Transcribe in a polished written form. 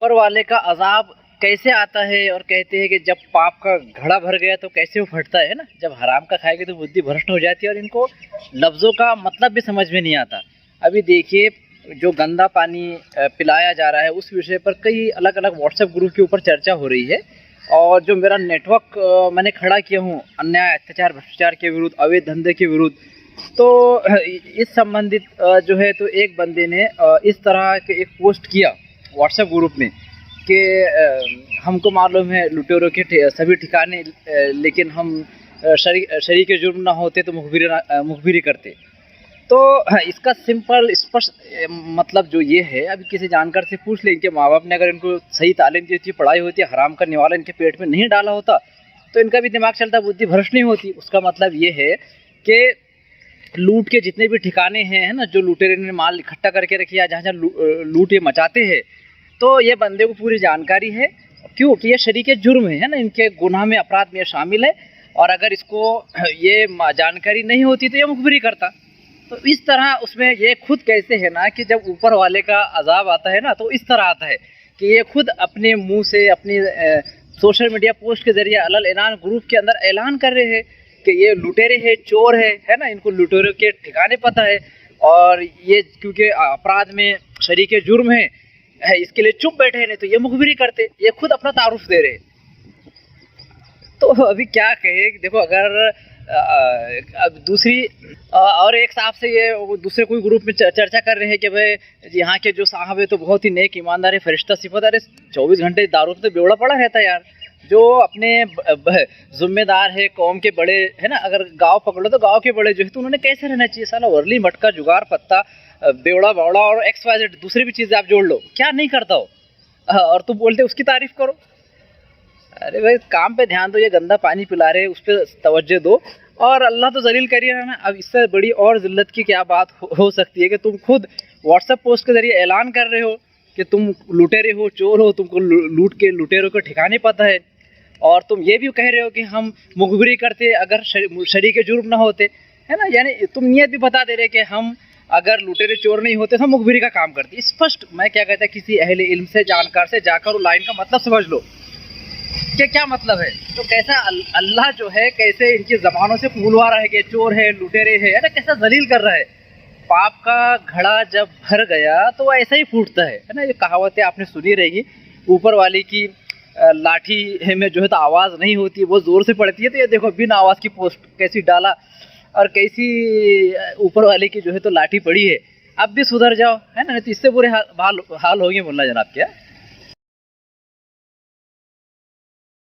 ऊपर वाले का अज़ाब कैसे आता है और कहते हैं कि जब पाप का घड़ा भर गया तो कैसे वो फटता है ना। जब हराम का खाएंगे तो बुद्धि भ्रष्ट हो जाती है और इनको लफ्ज़ों का मतलब भी समझ में नहीं आता। अभी देखिए, जो गंदा पानी पिलाया जा रहा है उस विषय पर कई अलग अलग व्हाट्सएप ग्रुप के ऊपर चर्चा हो रही है। और जो मेरा नेटवर्क मैंने खड़ा किया हूँ अन्याय अत्याचार भ्रष्टाचार के विरुद्ध, अवैध धंधे के विरुद्ध, तो इस संबंधित जो है तो एक बंदे ने इस तरह के एक पोस्ट किया व्हाट्सएप ग्रुप में कि हमको मालूम है लुटेरों के सभी ठिकाने, लेकिन हम शरीके जुर्म ना होते तो मुखबिरी करते। तो इसका सिंपल स्पष्ट मतलब जो ये है, अभी किसी जानकार से पूछ लें, इनके माँ बाप ने अगर इनको सही तालीम दी होती, पढ़ाई होती, हराम करने वाला इनके पेट में नहीं डाला होता तो इनका भी दिमाग चलता, बुद्धि भ्रष्ट नहीं होती। उसका मतलब ये है कि लूट के जितने भी ठिकाने हैं, है ना, जो लुटेरे ने माल इकट्ठा करके रखी है, जहाँ जहाँ लूट ये मचाते हैं, तो ये बंदे को पूरी जानकारी है। क्यों कि ये शरीके जुर्म है ना, इनके गुनाह में, अपराध में शामिल है। और अगर इसको ये जानकारी नहीं होती तो ये मुखबिरी करता। तो इस तरह उसमें ये खुद कैसे है ना कि जब ऊपर वाले का अजाब आता है ना तो इस तरह आता है कि ये खुद अपने मुंह से अपनी सोशल मीडिया पोस्ट के जरिए अलल ऐलान ग्रुप के अंदर ऐलान कर रहे हैं कि ये लुटेरे हैं, चोर है ना, इनको लुटेरों के ठिकाने पता है और ये क्योंकि अपराध में शरीके जुर्म है, इसके लिए चुप बैठे हैं, नहीं तो ये मुखबिरी करते। ये खुद अपना तारुफ दे रहे। तो अभी क्या कहे, देखो अगर अब दूसरी और एक साहब से ये दूसरे कोई ग्रुप में चर्चा कर रहे हैं कि भाई यहाँ के जो साहब है तो बहुत ही नेक, ईमानदार है, फरिश्ता सिफत। अरे 24 घंटे दारू तो बेवड़ा पड़ा रहता है यार। जो अपने जिम्मेदार है, कौम के बड़े है ना, अगर गांव पकड़ो तो गांव के बड़े जो है तो उन्होंने कैसे रहना चाहिए। साला वर्ली मटका जुगाड़ पत्ता बेवड़ा बावड़ा और XYZ दूसरी भी चीज़ें आप जोड़ लो, क्या नहीं करता हो और तुम बोलते उसकी तारीफ करो। अरे भाई काम पे ध्यान दो, ये गंदा पानी पिला रहे उस पर तवज्जो दो। और अल्लाह तो जलील करिए ना। अब इससे बड़ी और जिल्लत की क्या बात हो सकती है कि तुम खुद व्हाट्सएप पोस्ट के जरिए ऐलान कर रहे हो कि तुम लुटेरे हो, चोर हो, तुमको लूट के लुटेरों के ठिकाने पता है, और तुम ये भी कह रहे हो कि हम मुखबिरी करते अगर शरीके जुर्म ना होते, है ना। यानी तुम नियत भी बता दे रहे कि हम अगर लुटेरे चोर नहीं होते तो हम मुखबिरी का काम करते। स्पष्ट, मैं क्या कहता, किसी अहले इल्म से, जानकार से जाकर वो लाइन का मतलब समझ लो कि क्या मतलब है। तो कैसा अल्लाह जो है कैसे इनकी ज़बानों से फूलवा रहा है कि चोर है, लुटेरे है ना, कैसा जलील कर रहा है। पाप का घड़ा जब भर गया तो ऐसा ही फूटता है ना। ये कहावतें आपने सुनी रहेगी, ऊपर वाली की लाठी में जो है तो आवाज़ नहीं होती, वो ज़ोर से पड़ती है। तो ये देखो बिना आवाज़ की पोस्ट कैसी डाला और कैसी ऊपर वाले की जो है तो लाठी पड़ी है। अब भी सुधर जाओ, है ना, नहीं तो इससे बुरे हाल होंगे मुल्ला जनाब। क्या